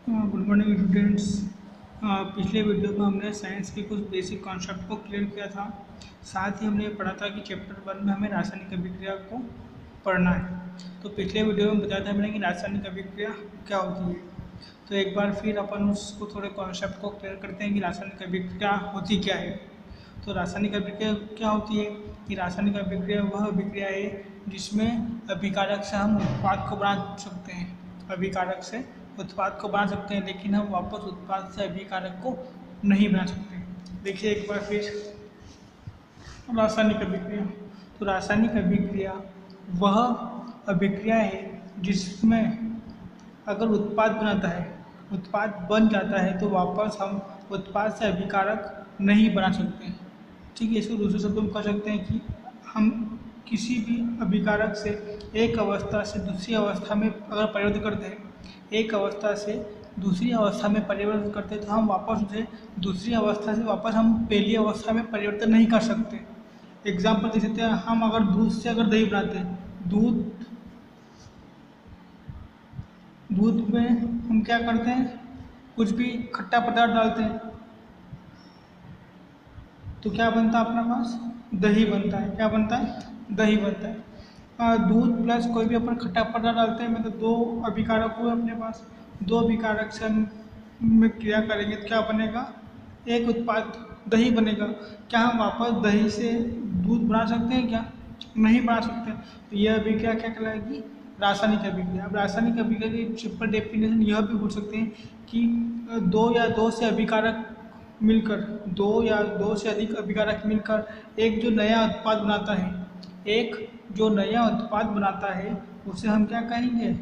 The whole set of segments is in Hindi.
Good morning students. पिछले वीडियो में हमने साइंस के कुछ बेसिक कॉन्सेप्ट को क्लियर किया था। साथ ही हमने ये पढ़ा था कि चैप्टर 1 में हमें रासायनिक अभिक्रिया को पढ़ना है। तो पिछले वीडियो में बताया था हमने कि रासायनिक अभिक्रिया क्या होती है। तो एक बार फिर अपन उसको थोड़े कॉन्सेप्ट को क्लियर करते हैं कि रासायनिक अभिक्रिया होती क्या है। तो रासायनिक अभिक्रिया क्या होती है कि रासायनिक अभिक्रिया वह अभिक्रिया है जिसमें अभिकारक से हम उत्पाद को बना सकते हैं। अभिकारक से उत्पाद को बना सकते हैं, लेकिन हम वापस उत्पाद से अभिकारक को नहीं बना सकते। देखिए एक बार फिर रासायनिक अभिक्रिया। तो रासायनिक अभिक्रिया वह अभिक्रिया है जिसमें अगर उत्पाद बनाता है, उत्पाद बन जाता है, तो वापस हम उत्पाद से अभिकारक नहीं बना सकते। ठीक है, इसको दूसरे शब्दों में कह सकते हैं कि हम किसी भी अभिकारक से एक अवस्था से दूसरी अवस्था में अगर परिवर्तन करते हैं, एक अवस्था से दूसरी अवस्था में परिवर्तन करते हैं, तो हम वापस उसे दूसरी अवस्था से वापस हम पहली अवस्था में परिवर्तन नहीं कर सकते। एग्जाम्पल दे सकते हैं, हम अगर दूध से अगर दही बनाते हैं, दूध में हम क्या करते हैं, कुछ भी खट्टा पदार्थ डालते हैं तो क्या बनता है अपने पास, दही बनता है। क्या बनता है, दही बनता है। दूध प्लस कोई भी अपन खट्टा पदार्थ डालते हैं, मतलब दो अभिकारक हुए अपने पास, दो अभिकारक से हम में क्रिया करेंगे तो क्या बनेगा, एक उत्पाद दही बनेगा। क्या हम वापस दही से दूध बना सकते हैं, क्या नहीं बना सकते। तो यह अभिक्रिया क्या कहलाएगी, रासायनिक अभिक्रिया। अब रासायनिक अभिक्रिया की सिंपल डेफिनेशन यह भी बोल सकते हैं कि दो या दो से अभिकारक मिलकर, दो या दो से अधिक अभिकारक मिलकर एक जो नया उत्पाद बनाता है, एक जो नया उत्पाद बनाता है उसे हम क्या कहेंगे,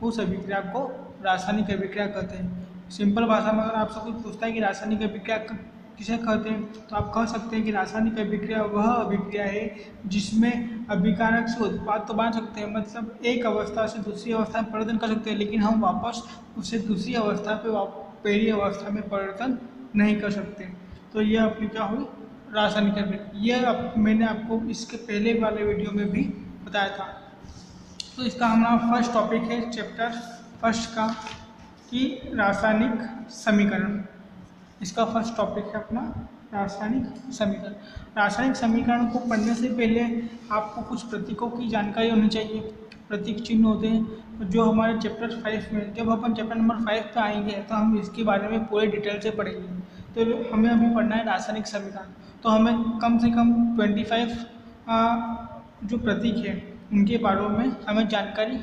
उस अभिक्रिया को रासायनिक अभिक्रिया कहते हैं। सिंपल भाषा में अगर आपसे कोई पूछता है कि रासायनिक अभिक्रिया किसे कहते हैं, तो आप कह सकते हैं कि रासायनिक अभिक्रिया वह अभिक्रिया है जिसमें अभिकारक से उत्पाद तो बना सकते हैं, मतलब एक अवस्था से दूसरी अवस्था में परिवर्तन कर सकते हैं, लेकिन हम वापस उसे दूसरी अवस्था पे पहली अवस्था में परिवर्तन नहीं कर सकते। तो यह अपनी क्या हुई, रासायनिक अभिक्रिया। यह मैंने आपको इसके पहले वाले वीडियो में भी बताया था। तो इसका हमारा फर्स्ट टॉपिक है चैप्टर फर्स्ट का कि रासायनिक समीकरण। इसका फर्स्ट टॉपिक है अपना रासायनिक समीकरण। रासायनिक समीकरण को पढ़ने से पहले आपको कुछ प्रतीकों की जानकारी होनी चाहिए। प्रतीक चिन्ह होते हैं जो हमारे चैप्टर 5 में, जब अपन चैप्टर नंबर 5 पे आएंगे तो हम इसके बारे में पूरे डिटेल से पढ़ेंगे। तो हमें अभी पढ़ना है रासायनिक समीकरण। तो हमें कम से कम 25 जो प्रतीक है उनके बारे में हमें जानकारी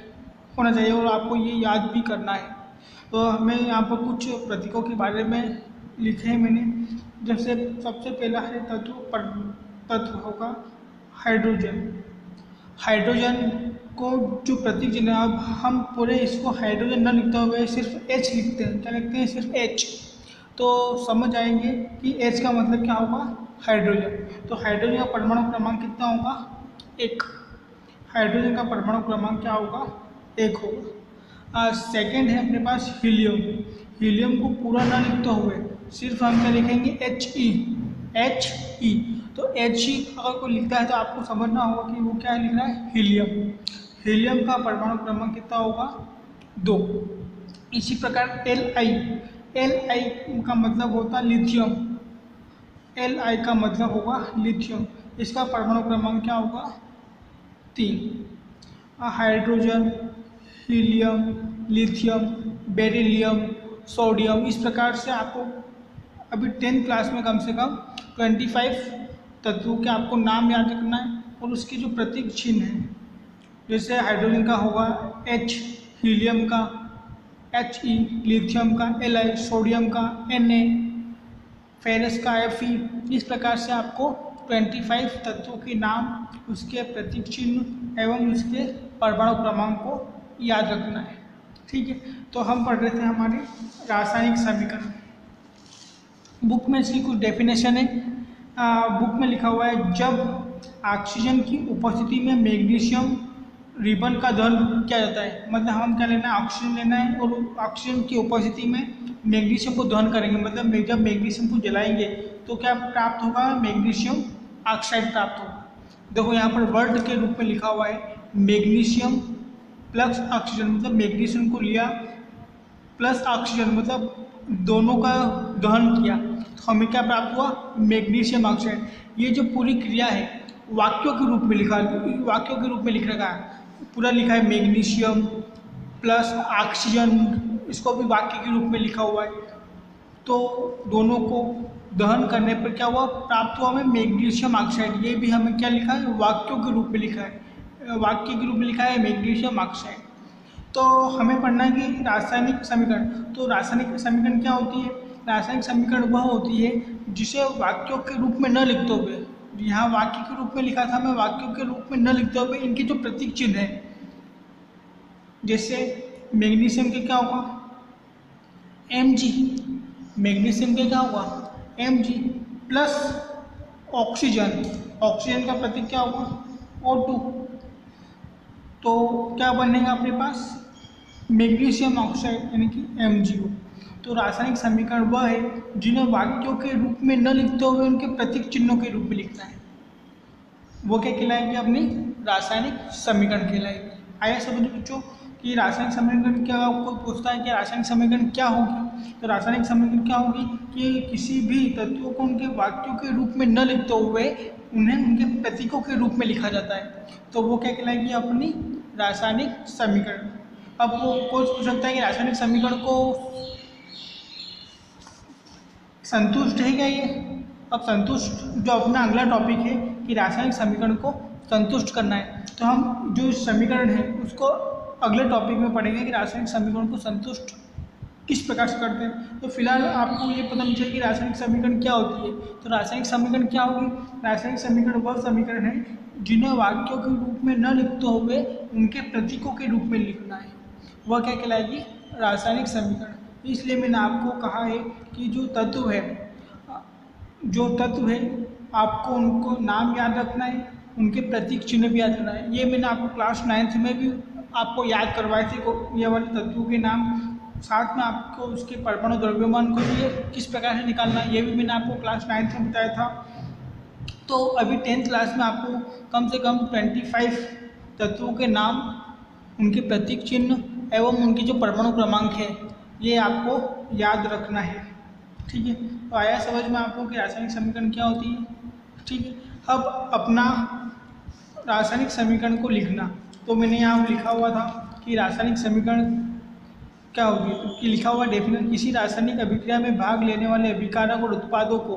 होना चाहिए और आपको ये याद भी करना है। तो हमें यहाँ पर कुछ प्रतीकों के बारे में लिखे हैं मैंने। जैसे सबसे पहला है तत्व होगा हाइड्रोजन। हाइड्रोजन को जो प्रतीक चिन्ह, अब हम पूरे इसको हाइड्रोजन न लिखते हुए सिर्फ H लिखते हैं। क्या लिखते हैं, सिर्फ H। तो समझ आएंगे कि H का मतलब क्या होगा, हाइड्रोजन। तो हाइड्रोजन का परमाणु क्रमांक कितना होगा, 1। हाइड्रोजन का परमाणु क्रमांक क्या होगा, 1 होगा। सेकेंड है अपने पास हीलियम। हीलियम को पूरा ना लिखते हुए सिर्फ हम क्या लिखेंगे, He। तो He अगर कोई लिखता है तो आपको समझना होगा कि वो क्या लिख रहा है, हीलियम। हीलियम का परमाणु क्रमांक कितना होगा, 2। इसी प्रकार Li का मतलब होता है लिथियम। Li का मतलब होगा लिथियम। इसका परमाणु क्रमांक क्या होगा, 3। Hydrogen, helium, lithium, beryllium, sodium, इस प्रकार से आपको अभी 10th क्लास में कम से कम 25 तत्वों के आपको नाम याद रखना है और उसके जो प्रतीक चिन्ह हैं, जैसे हाइड्रोजन का होगा H, हीलियम का He, लिथियम का Li, सोडियम का Na, फेरस का Fe। इस प्रकार से आपको 25 तत्वों के नाम, उसके प्रतीक चिन्ह एवं उसके परमाणु क्रमांक को याद रखना है। ठीक है, तो हम पढ़ रहे थे हमारे रासायनिक समीकरण। बुक में इसकी कुछ डेफिनेशन है। बुक में लिखा हुआ है, जब ऑक्सीजन की उपस्थिति में मैग्नीशियम रिबन का दहन किया जाता है, मतलब हम क्या लेना है, ऑक्सीजन लेना है और ऑक्सीजन की उपस्थिति में मैग्नीशियम को दहन करेंगे, मतलब जब मैग्नीशियम को जलाएंगे तो क्या प्राप्त होगा, मैग्नीशियम ऑक्साइड प्राप्त होगा। देखो यहाँ पर वर्ड के रूप में लिखा हुआ है मैग्नीशियम प्लस ऑक्सीजन, मतलब मैग्नीशियम को लिया प्लस ऑक्सीजन, मतलब दोनों का दहन किया, तो हमें क्या प्राप्त हुआ? Magnesium oxide. ये जो पूरी क्रिया है वाक्यों के रूप में वाक्यों के रूप में लिख रखा है, पूरा लिखा है मैग्नीशियम प्लस ऑक्सीजन, इसको भी वाक्य के रूप में लिखा हुआ है। तो दोनों को दहन करने पर क्या हुआ? प्राप्त हुआ हमें मैग्नीशियम ऑक्साइड। ये भी हमें क्या लिखा है? वाक्यों के रूप में लिखा है, वाक्य के रूप में लिखा है मैग्नीशियम ऑक्साइड। तो हमें पढ़ना है कि रासायनिक समीकरण। तो रासायनिक समीकरण क्या होती है? रासायनिक समीकरण वह होती है जिसे वाक्यों के रूप में न लिखते हुए, यहाँ वाक्य के रूप में लिखा था, मैं वाक्यों के रूप में न लिखते हुए इनके जो प्रतीक चिन्ह है, जैसे मैग्नीशियम के क्या होगा? Mg। मैग्नीशियम के क्या होगा? Mg प्लस ऑक्सीजन, ऑक्सीजन का प्रतीक क्या होगा? O2। तो क्या बनेगा अपने पास? मैग्नीशियम ऑक्साइड यानी कि MgO। तो रासायनिक समीकरण वह है जिन्हें वाक्यों के रूप में न लिखते हुए उनके प्रतीक चिन्हों के रूप में लिखना है, वो क्या कहलाएगी? अपनी रासायनिक समीकरण कहलाएगी। आइए समझो बच्चों कि रासायनिक समीकरण क्या, आपको पूछता है कि रासायनिक समीकरण क्या होगी? तो रासायनिक समीकरण क्या होगी कि किसी भी तत्वों को उनके वाक्यों के रूप में न लिखते हुए उन्हें उनके प्रतीकों के रूप में लिखा जाता है, तो वो क्या कहलाएगी? अपनी रासायनिक समीकरण। अब वो कोई पूछ सकता है कि रासायनिक समीकरण को संतुष्ट है क्या ये? अब संतुष्ट जो अपना अगला टॉपिक है कि रासायनिक समीकरण को संतुष्ट करना है, तो हम जो समीकरण है उसको अगले टॉपिक में पढ़ेंगे कि रासायनिक समीकरण को संतुष्ट किस प्रकार से करते हैं। तो फिलहाल आपको ये पता नहीं चाहिए कि रासायनिक समीकरण क्या होती है। तो रासायनिक समीकरण क्या होगी? रासायनिक समीकरण वह समीकरण है जिन्हें वाक्यों के रूप में न लिखते हुए उनके प्रतीकों के रूप में लिखना है, वह क्या कहलाएगी? रासायनिक समीकरण। इसलिए मैंने आपको कहा है कि जो तत्व है आपको उनको नाम याद रखना है, उनके प्रतीक चिन्ह भी याद रखना है। ये मैंने आपको क्लास 9th में भी आपको याद करवाए थे, ये वाले तत्वों के नाम, साथ में आपको उसके परमाणु द्रव्यमान को भी किस प्रकार से निकालना है, ये भी मैंने आपको क्लास 9th में बताया था। तो अभी 10th क्लास में आपको कम से कम 25 तत्वों के नाम, उनके प्रतीक चिन्ह एवं उनकी जो परमाणु क्रमांक है ये आपको याद रखना है, ठीक है। तो आया समझ में आपको कि रासायनिक समीकरण क्या होती है, ठीक है। अब अपना रासायनिक समीकरण को लिखना, तो मैंने यहाँ लिखा हुआ था कि रासायनिक समीकरण क्या होगी, तो लिखा हुआ डेफिनेशन, किसी रासायनिक अभिक्रिया में भाग लेने वाले अभिकारक और उत्पादों को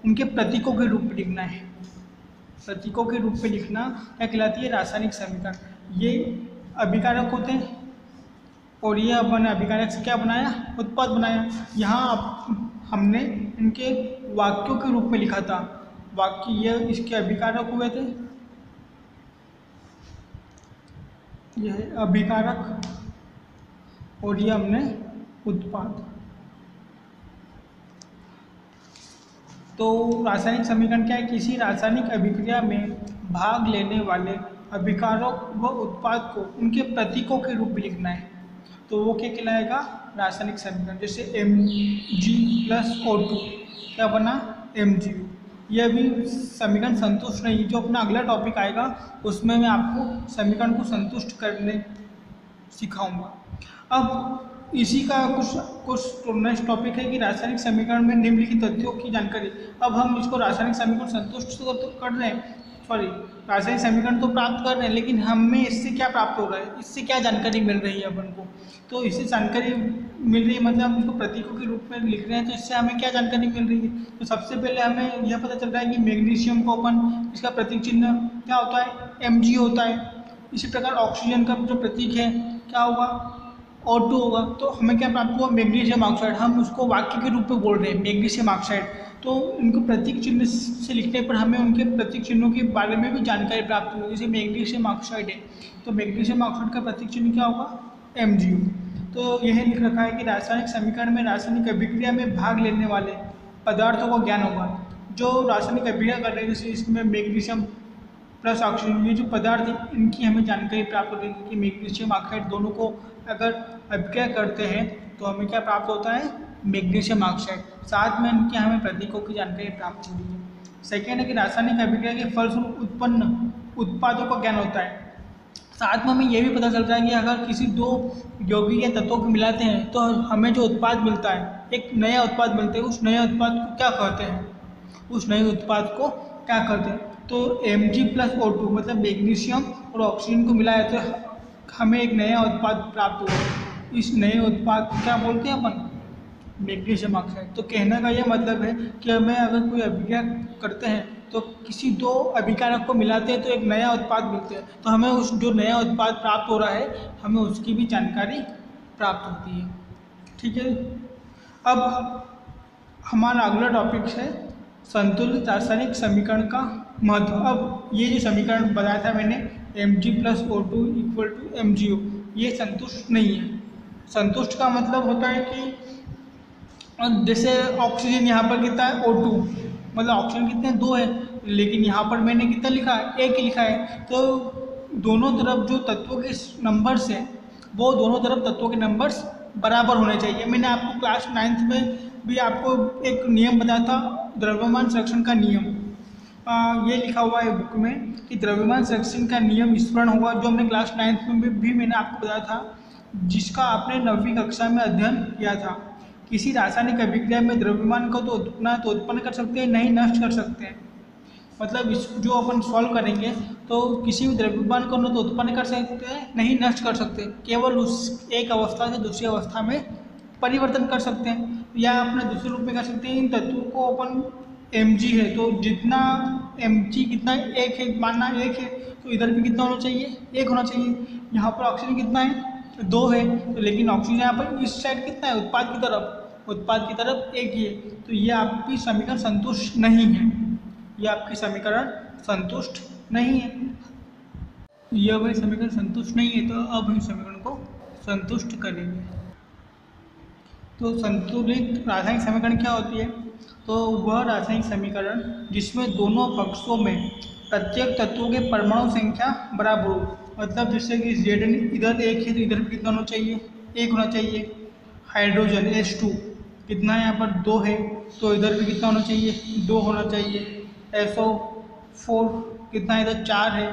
उनके प्रतीकों के रूप में लिखना है। प्रतीकों के रूप में लिखना क्या कहलाती है? रासायनिक समीकरण। ये अभिकारक होते हैं और ये अपन अभिकारक से क्या बनाया? उत्पाद बनाया। यहाँ हमने इनके वाक्यों के रूप में लिखा था, वाक्य ये इसके अभिकारक हुए थे, यह अभिकारक और ये हमने उत्पाद। तो रासायनिक समीकरण क्या है? किसी रासायनिक अभिक्रिया में भाग लेने वाले अभिकारक व उत्पाद को उनके प्रतीकों के रूप में लिखना है, तो वो क्या कहलाएगा? रासायनिक समीकरण। जैसे Mg+O2 क्या बना? MgO। यह भी समीकरण संतुष्ट नहीं, जो अपना अगला टॉपिक आएगा उसमें मैं आपको समीकरण को संतुष्ट करने सिखाऊंगा। अब इसी का कुछ नेक्स्ट टॉपिक है कि रासायनिक समीकरण में निम्नलिखित तथ्यों की जानकारी। अब हम इसको रासायनिक समीकरण संतुष्ट तो कर रहे हैं, सॉरी रासायनिक समीकरण तो प्राप्त कर रहे हैं, लेकिन हमें इससे क्या प्राप्त हो रहा है, इससे क्या जानकारी मिल रही है अपन को? तो इससे जानकारी मिल रही है, मतलब हम इसको प्रतीकों के रूप में लिख रहे हैं, तो इससे हमें क्या जानकारी मिल रही है? तो सबसे पहले हमें यह पता चल रहा है कि मैग्नीशियम को अपन, इसका प्रतीक चिन्ह क्या होता है? Mg होता है। इसी प्रकार ऑक्सीजन का जो प्रतीक है क्या होगा? O2 होगा। तो हमें क्या प्राप्त हुआ? Magnesium oxide. हम उसको वाक्य के रूप में बोल रहे हैं मैग्नीशियम ऑक्साइड। तो इनको प्रतीक चिन्ह से लिखने पर हमें उनके प्रतीक चिन्हों के बारे में भी जानकारी प्राप्त हुई। जैसे मैग्नीशियम ऑक्साइड है, तो मैग्नीशियम ऑक्साइड का प्रतीक चिन्ह क्या होगा? MgO। तो यह लिख रखा है कि रासायनिक समीकरण में रासायनिक अभिक्रिया में भाग लेने वाले पदार्थों का ज्ञान होगा। जो रासायनिक अभिक्रिया कर रहे हैं, जैसे इसमें मैग्नीशियम प्लस ऑक्सीजन, ये जो पदार्थ है इनकी हमें जानकारी प्राप्त हो रही है कि मैग्नीशियम ऑक्साइड दोनों को अगर अभिक्रिया करते हैं तो हमें क्या प्राप्त होता है? Magnesium oxide. साथ में इनकी हमें प्रतीकों की जानकारी प्राप्त हो रही है। सेकेंड है कि रासायनिक अभिक्रिया के फलस्वरूप उत्पन्न उत्पादों का ज्ञान होता है। साथ में हमें ये भी पता चल रहा है कि अगर किसी दो यौगिक या तत्वों को मिलाते हैं तो हमें जो उत्पाद मिलता है, एक नया उत्पाद मिलता है, उस नए उत्पाद को क्या कहते हैं, उस नए उत्पाद को क्या कहते हैं। तो Mg+O2 मतलब मैग्नीशियम और ऑक्सीजन को मिलाया तो हमें एक नया उत्पाद प्राप्त हुआ। इस नए उत्पाद को क्या बोलते हैं अपन, मैग्नीशियम ऑक्साइड। तो कहने का यह मतलब है कि हमें अगर कोई अभिक्रिया करते हैं तो किसी दो अभिकारक को मिलाते हैं तो एक नया उत्पाद मिलते हैं, तो हमें उस जो नया उत्पाद प्राप्त हो रहा है हमें उसकी भी जानकारी प्राप्त होती है। ठीक है, अब हमारा अगला टॉपिक है संतुलित रासायनिक समीकरण का महत्व। अब ये जो समीकरण बताया था मैंने Mg+O2 = MgO, ये संतुष्ट नहीं है। संतुष्ट का मतलब होता है कि जैसे ऑक्सीजन यहाँ पर कितना है O2, मतलब ऑक्सीजन कितने दो है, लेकिन यहाँ पर मैंने कितना लिखा है, एक लिखा है। तो दोनों तरफ जो तत्वों के नंबर्स हैं वो दोनों तरफ तत्वों के नंबर्स बराबर होने चाहिए। मैंने आपको क्लास 9th में भी आपको एक नियम बताया था, द्रव्यमान संरक्षण का नियम। ये लिखा हुआ है बुक में कि द्रव्यमान संरक्षण का नियम स्मरण होगा, जो हमने क्लास 9th में भी मैंने आपको बताया था, जिसका आपने 9वीं कक्षा में अध्ययन किया था। किसी रासायनिक अभिक्रिया में द्रव्यमान को तो उत्पन्न कर सकते हैं, नहीं नष्ट कर सकते हैं। मतलब इस जो अपन सॉल्व करेंगे तो किसी भी द्रव्यमान को न तो उत्पन्न कर सकते हैं, नहीं नष्ट कर सकते, केवल उस एक अवस्था से दूसरी अवस्था में परिवर्तन कर सकते हैं। या अपने दूसरे रूप में कर सकते हैं, इन तत्वों को अपन Mg है तो जितना Mg कितना एक है, मानना एक है तो इधर भी कितना होना चाहिए, एक होना चाहिए। यहाँ पर ऑक्सीजन कितना है, दो है, तो लेकिन ऑक्सीजन यहाँ पर इस साइड कितना है, उत्पाद की तरफ एक ही है। तो ये आपकी समीकरण संतुष्ट नहीं है, ये आपकी समीकरण संतुष्ट नहीं है, ये हमारी समीकरण संतुष्ट नहीं है। तो अब हम समीकरण को संतुष्ट करेंगे। तो संतुलित रासायनिक समीकरण क्या होती है, तो वह रासायनिक समीकरण जिसमें दोनों पक्षों में प्रत्येक तत्वों के परमाणु संख्या बराबर हो। मतलब जैसे कि Zn इधर एक है तो इधर भी कितना होना चाहिए, एक होना चाहिए। हाइड्रोजन H2 कितना है, यहाँ पर दो है तो इधर भी कितना होना चाहिए, दो होना चाहिए। SO4 कितना है, इधर चार है।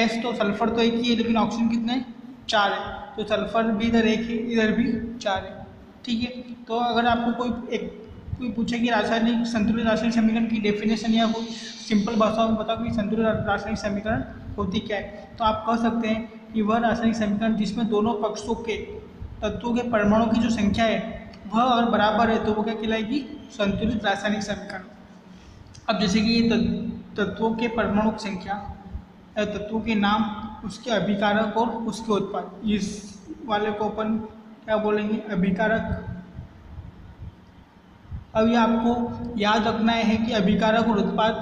S तो सल्फर तो एक ही है, लेकिन ऑक्सीजन कितने हैं, चार है, तो सल्फर भी इधर एक है, इधर भी चार है। ठीक है, तो अगर आपको कोई पूछे कि रासायनिक संतुलित रासायनिक समीकरण की डेफिनेशन या कोई सिंपल भाषा में बताओ कि संतुलित रासायनिक समीकरण होती क्या है, तो आप कह सकते हैं कि वह रासायनिक समीकरण जिसमें दोनों पक्षों के तत्वों के परमाणु की जो संख्या है वह अगर बराबर है तो वो क्या कहलाएगी, संतुलित रासायनिक समीकरण। अब जैसे कि ये तत्वों के परमाणु की संख्या, तत्वों के नाम, उसके अभिकारक और उसके उत्पाद, इस वाले को अपन क्या बोलेंगे, अभिकारक। अब ये आपको याद रखना है कि अभिकारक और उत्पाद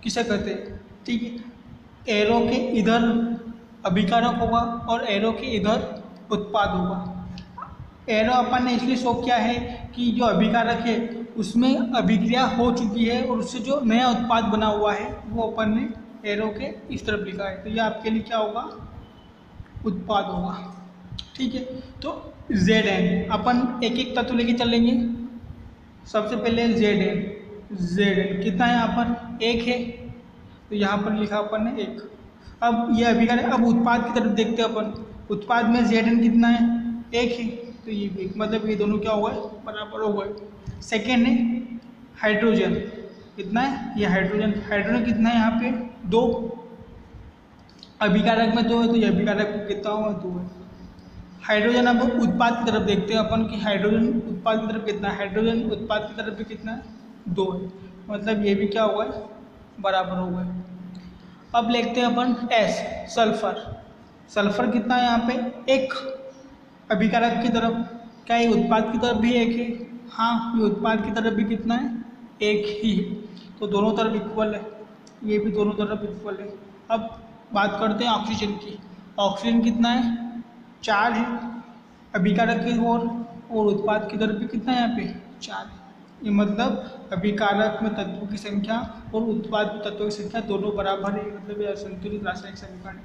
किसे कहते हैं। ठीक है, एरो के इधर अभिकारक होगा और एरो के इधर उत्पाद होगा। एरो अपन ने इसलिए शो किया है कि जो अभिकारक है उसमें अभिक्रिया हो चुकी है और उससे जो नया उत्पाद बना हुआ है वो अपन ने एरो के इस तरफ लिखा है, तो ये आपके लिए क्या होगा, उत्पाद होगा। ठीक है, तो Zn अपन एक एक तत्व लेके चलेंगे। सबसे पहले Zn कितना है, यहाँ पर एक है, तो यहाँ पर लिखा अपन ने एक। अब ये अभिकारक, अब उत्पाद की तरफ देखते हैं अपन, उत्पाद में Zn कितना है, एक है, तो ये भी, मतलब ये दोनों क्या हुआ है, बराबर हो गए। सेकेंड है हाइड्रोजन, कितना है, ये हाइड्रोजन कितना है, यहाँ पे दो, अभिकारक में दो है, तो ये अभिकारक में कितना हुआ, दो है। हाइड्रोजन, अब उत्पाद की तरफ देखते हैं अपन कि हाइड्रोजन उत्पाद की तरफ कितना है, हाइड्रोजन उत्पाद की तरफ भी कितना है, दो है, मतलब ये भी क्या हुआ है, बराबर हो गए। अब देखते हैं अपन S, सल्फर कितना है, यहाँ पे एक, अभिकारक की तरफ, क्या ये उत्पाद की तरफ भी एक है, हाँ ये उत्पाद की तरफ भी कितना है, एक ही है, तो दोनों तरफ इक्वल है, ये भी दोनों तरफ इक्वल है। अब बात करते हैं ऑक्सीजन की। ऑक्सीजन कितना है, चार है, अभिकारक की ओर और उत्पाद की तरफ भी कितना है, यहाँ पे चार है। ये मतलब अभिकारक में तत्वों की संख्या और उत्पाद में तत्वों की संख्या दोनों बराबर है, मतलब यह संतुलित रासायनिक समीकरण है।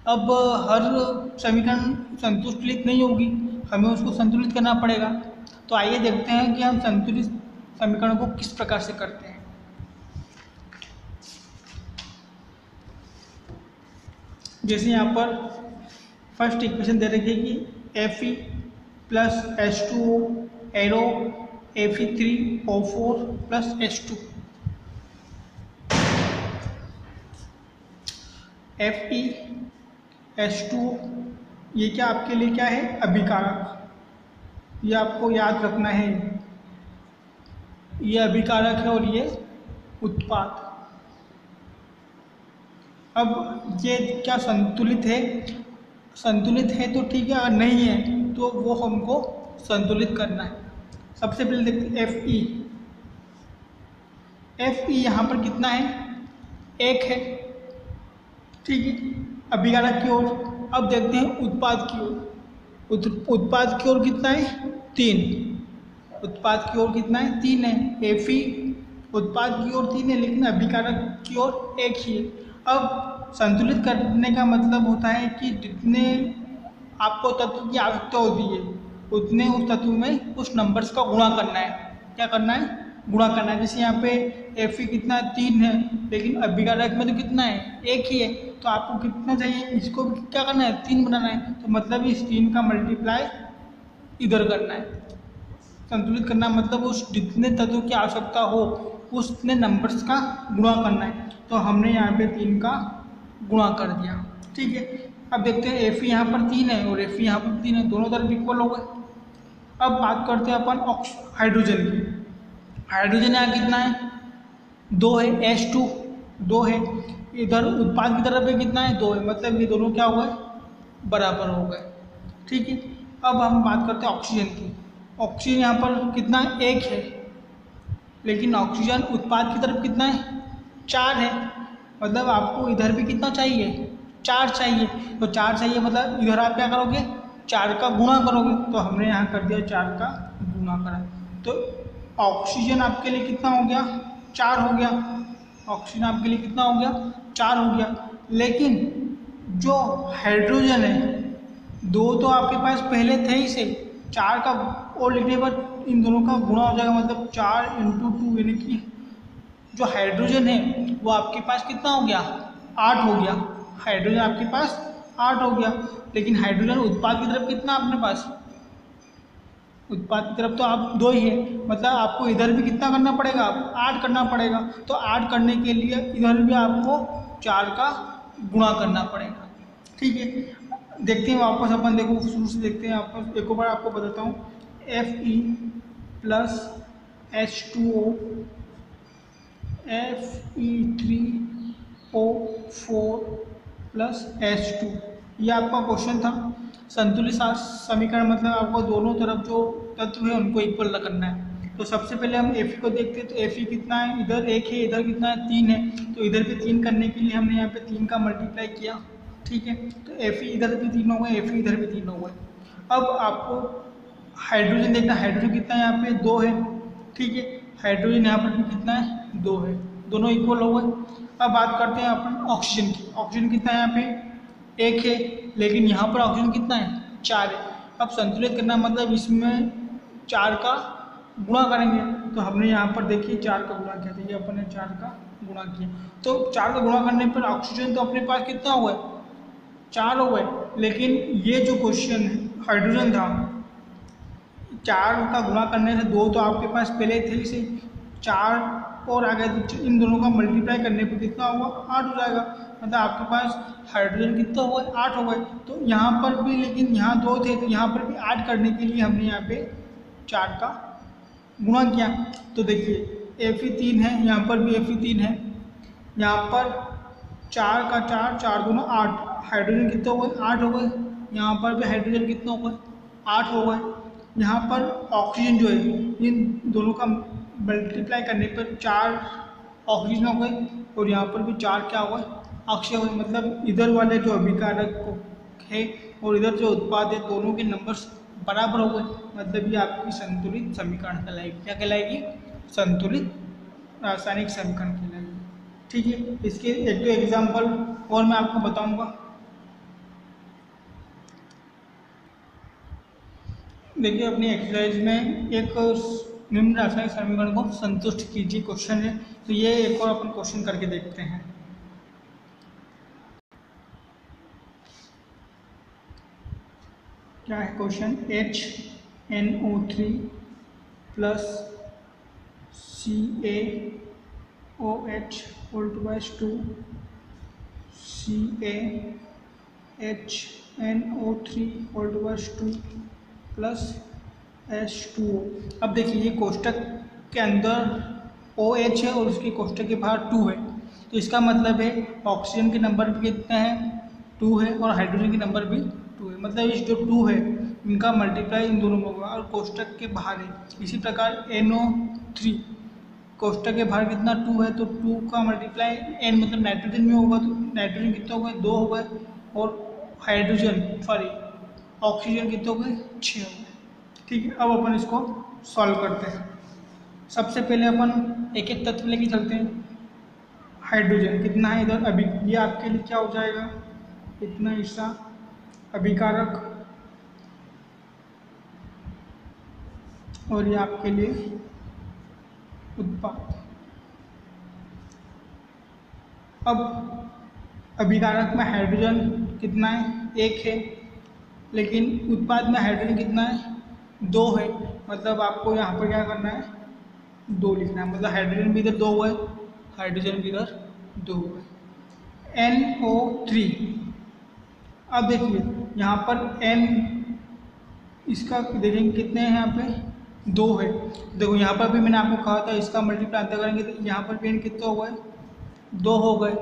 अब हर समीकरण संतुलित नहीं होगी, हमें उसको संतुलित करना पड़ेगा। तो आइए देखते हैं कि हम संतुलित समीकरण को किस प्रकार से करते हैं। जैसे यहाँ पर फर्स्ट इक्वेशन दे रखी है कि Fe plus H2O arrow Fe3O4 plus H2। Fe H2O ये क्या आपके लिए क्या है, अभिकारक, ये आपको याद रखना है, ये अभिकारक है और ये उत्पाद। अब ये क्या संतुलित है, संतुलित है तो ठीक है, नहीं है तो वो हमको संतुलित करना है। सबसे पहले देखते हैं Fe यहाँ पर कितना है, 1 है, ठीक है, अभिकारक की ओर। अब देखते हैं उत्पाद की ओर, उत्पाद की ओर कितना है, 3, उत्पाद की ओर कितना है, 3 है। Fe उत्पाद की ओर 3 है लेकिन अभिकारक की ओर 1 ही है। अब संतुलित करने का मतलब होता है कि जितने आपको तत्व की आवश्यकता होती है उतने उस तत्व में उस नंबर्स का गुणा करना है। क्या करना है, गुणा करना है। जैसे यहाँ पे Fe कितना 3 है लेकिन अभिकारक में तो कितना है, 1 ही है, तो आपको कितना चाहिए, इसको भी क्या करना है, 3 बनाना है। तो मतलब इस 3 का मल्टीप्लाई इधर करना है। संतुलित करना मतलब उस जितने तत्वों की आवश्यकता हो उसने नंबर्स का गुणा करना है। तो हमने यहाँ पे 3 का गुणा कर दिया, ठीक है। अब देखते हैं Fe यहाँ पर 3 है और Fe यहाँ पर 3 है, दोनों तरफ इक्वल हो गए। अब बात करते हैं अपन हाइड्रोजन की। हाइड्रोजन यहाँ कितना है, 2 है, H2 2 है, इधर उत्पाद की तरफ में कितना है, 2 है, मतलब ये दोनों क्या हो गए, बराबर हो गए, ठीक है। अब हम बात करते हैं ऑक्सीजन की। ऑक्सीजन यहाँ पर कितना है, 1 है, लेकिन ऑक्सीजन उत्पाद की तरफ कितना है, 4 है, मतलब आपको इधर भी कितना चाहिए, 4 चाहिए। तो 4 चाहिए मतलब इधर आप क्या करोगे, 4 का गुणा करोगे। तो हमने यहाँ कर दिया 4 का गुणा करा, तो ऑक्सीजन आपके लिए कितना हो गया, 4 हो गया। ऑक्सीजन आपके लिए कितना हो गया, 4 हो गया। लेकिन जो हाइड्रोजन है, 2 तो आपके पास पहले थे ही से, 4 का और लिखने पर इन दोनों का गुणा हो जाएगा, मतलब 4 × 2 यानी कि जो हाइड्रोजन है वो आपके पास कितना हो गया, 8 हो गया। हाइड्रोजन आपके पास 8 हो गया, लेकिन हाइड्रोजन उत्पाद की तरफ कितना अपने पास, उत्पाद की तरफ तो आप 2 ही है, मतलब आपको इधर भी कितना करना पड़ेगा, 8 करना पड़ेगा। तो 8 करने के लिए इधर भी आपको 4 का गुणा करना पड़ेगा, ठीक है। देखते हैं वापस अपन, देखो शुरू से देखते हैं वापस, एक बार आपको बताता हूँ। Fe plus H2O Fe3O4 plus H2, ये आपका क्वेश्चन था। संतुलित समीकरण मतलब आपको दोनों तरफ जो तत्व है उनको इक्वल करना है। तो सबसे पहले हम Fe को देखते हैं, तो Fe कितना है, इधर 1 है, इधर कितना है, 3 है, तो इधर भी 3 करने के लिए हमने यहाँ पे 3 का मल्टीप्लाई किया, ठीक है। तो Fe इधर भी 3 हो गए, Fe इधर भी 3 हो गए। अब आपको हाइड्रोजन देखना, हाइड्रोजन कितना है, यहाँ पे 2 है, ठीक है। हाइड्रोजन यहाँ पर भी कितना है, 2 है, दोनों इक्वल हो गए। अब बात करते हैं अपन ऑक्सीजन की। ऑक्सीजन कितना है, यहाँ पे 1 है, लेकिन यहाँ पर ऑक्सीजन कितना है, 4 है। अब संतुलित करना मतलब इसमें 4 का गुणा करेंगे। तो हमने यहाँ पर देखिए 4 का गुणा किया, देखिए अपन ने 4 का गुणा किया, तो 4 का गुणा करने पर ऑक्सीजन तो अपने पास कितना हो गए, 4 हो गए। लेकिन ये जो क्वेश्चन हाइड्रोजन था, 4 का गुणा करने से 2 तो आपके पास पहले थे इसे, 4 और आगे तो इन दोनों का मल्टीप्लाई करने पर कितना होगा, 8 हो जाएगा, मतलब आपके पास हाइड्रोजन कितना हुआ, 8 हो गए। तो यहाँ पर भी, लेकिन यहाँ 2 थे तो यहाँ पर भी 8 करने के लिए हमने यहाँ पे 4 का गुणा किया। तो देखिए Fe 3 है, यहाँ पर भी Fe 3 है, यहाँ पर 4 का 4, 4 दूना 8, हाइड्रोजन कितना हो गए, 8 हो गए। यहाँ पर भी हाइड्रोजन कितना हो गए, 8 हो गए। यहाँ पर ऑक्सीजन जो है, इन दोनों का मल्टीप्लाई करने पर 4 ऑक्सीजन हो गए और यहाँ पर भी 4 क्या हो गए, ऑक्सीजन हो गए। मतलब इधर वाले जो अभिकारक है और इधर जो उत्पाद है, दोनों के नंबर्स बराबर हो गए, मतलब ये आपकी संतुलित समीकरण कहलाएगी। क्या कहलाएगी, संतुलित रासायनिक समीकरण कहलाएगी, ठीक है। इसके एक दो एग्जाम्पल और मैं आपको बताऊंगा। देखिए अपनी एक्सरसाइज में एक निम्न रासायनिक समीकरण को संतुष्ट कीजिए क्वेश्चन है, तो ये एक और अपन क्वेश्चन करके देखते हैं। क्या है question, HNO3 plus CaOH whole two बाइस 2 CaHNO3 होल टू बाइस 2 प्लस H2O। अब देखिए ये कोष्टक के अंदर OH है और उसके कोष्टक के बाहर 2 है, तो इसका मतलब है ऑक्सीजन के नंबर भी कितना है, 2 है, और हाइड्रोजन के नंबर भी 2 है। मतलब इस जो 2 है इनका मल्टीप्लाई इन दोनों में होगा और कोष्टक के बाहर है। इसी प्रकार NO3 कोष्टक के बाहर कितना 2 है, तो 2 का मल्टीप्लाई N मतलब नाइट्रोजन में होगा, तो नाइट्रोजन कितने हो गए, 2 हो गए, और ऑक्सीजन कितने हो गए, 6 हो गए। ठीक है, अब अपन इसको सॉल्व करते हैं। सबसे पहले अपन एक एक तत्व लेके चलते हैं। हाइड्रोजन कितना है इधर, अभी ये आपके लिए क्या हो जाएगा, इतना हिस्सा अभिकारक, और ये आपके लिए उत्पाद। अब अभिकारक में हाइड्रोजन कितना है, 1 है, लेकिन उत्पाद में हाइड्रोजन कितना है, 2 है। मतलब आपको यहाँ पर क्या करना है, 2 लिखना है। मतलब हाइड्रोजन भी इधर 2 है, हाइड्रोजन भी इधर 2 है। NO3, अब देखिए यहाँ पर N इसका देखेंगे कितने हैं, यहाँ पे 2 है। देखो यहाँ पर भी मैंने आपको कहा था इसका मल्टीप्लाई अंतर करेंगे तो यहाँ पर भी N कितने हो गए, 2 हो गए।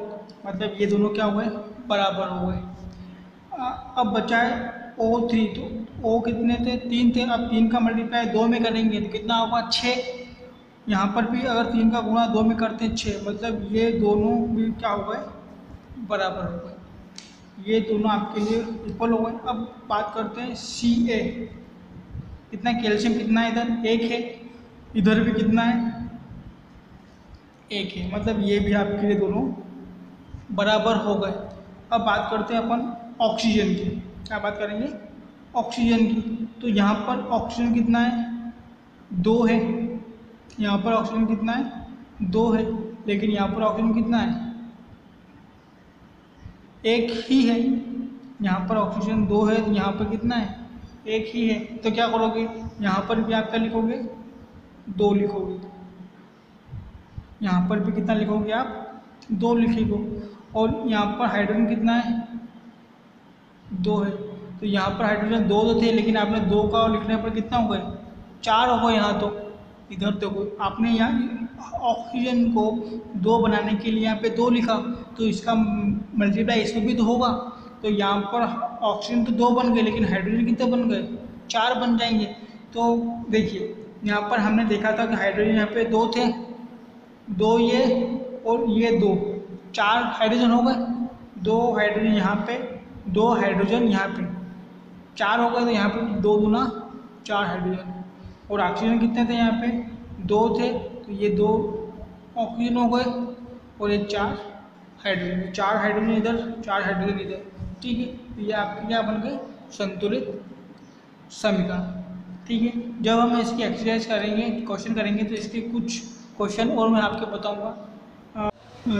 मतलब ये दोनों क्या हो गए, बराबर हो गए। अब बचा है O3, तो O कितने थे, 3 थे। अब 3 का मल्टीप्लाई 2 में करेंगे तो कितना होगा, 6। यहाँ पर भी अगर 3 का गुणा 2 में करते हैं 6, मतलब ये दोनों भी क्या हो गए, बराबर हो गए। ये दोनों आपके लिए इक्वल हो गए। अब बात करते हैं Ca, कितना कैल्शियम कितना है इधर, 1 है, इधर भी कितना है, 1 है। मतलब ये भी आपके लिए दोनों बराबर हो गए। अब बात करते हैं अपन ऑक्सीजन की। क्या बात करेंगे, ऑक्सीजन की। तो यहाँ पर ऑक्सीजन कितना है, 2 है। यहाँ पर ऑक्सीजन कितना है, 2 है, लेकिन यहाँ पर ऑक्सीजन कितना है, 1 ही है। यहाँ पर ऑक्सीजन 2 है, यहाँ पर कितना है, 1 ही है। तो क्या करोगे, यहाँ पर भी आप क्या लिखोगे, 2 लिखोगे। यहाँ पर भी कितना लिखोगे आप, 2 लिखोगे। और यहाँ पर हाइड्रोजन कितना है, 2 है। तो यहाँ पर हाइड्रोजन 2 तो थे, लेकिन आपने 2 का लिखने पर कितना हो गए, 4 हो गए। यहाँ तो इधर देखो आपने यहाँ ऑक्सीजन को 2 बनाने के लिए यहाँ पे 2 लिखा, तो इसका मल्टीप्लाई इसमें भी तो होगा। तो यहाँ पर ऑक्सीजन तो 2 बन गए, लेकिन हाइड्रोजन कितने बन गए, 4 बन जाएंगे। तो देखिए यहाँ पर हमने देखा था कि हाइड्रोजन यहाँ पे 2 थे, 2 ये और ये 2, 4 हाइड्रोजन हो गए। 2 हाइड्रोजन यहाँ पे, 2 हाइड्रोजन यहाँ पे, 4 हो गए। तो यहाँ पे 2 गुना 4 हाइड्रोजन। और ऑक्सीजन कितने थे, यहाँ पे 2 थे, तो ये 2 ऑक्सीजन हो गए, और ये 4 हाइड्रोजन, 4 हाइड्रोजन इधर, 4 हाइड्रोजन इधर। ठीक है, तो ये आपके क्या बन गए, संतुलित समीकरण। ठीक है, जब हम इसकी एक्सरसाइज करेंगे, क्वेश्चन करेंगे, तो इसके कुछ क्वेश्चन और मैं आपको बताऊंगा।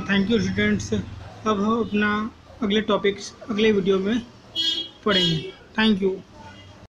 Thank you students. अब हम अपना अगले टॉपिक्स अगले वीडियो में पढ़ेंगे। Thank you.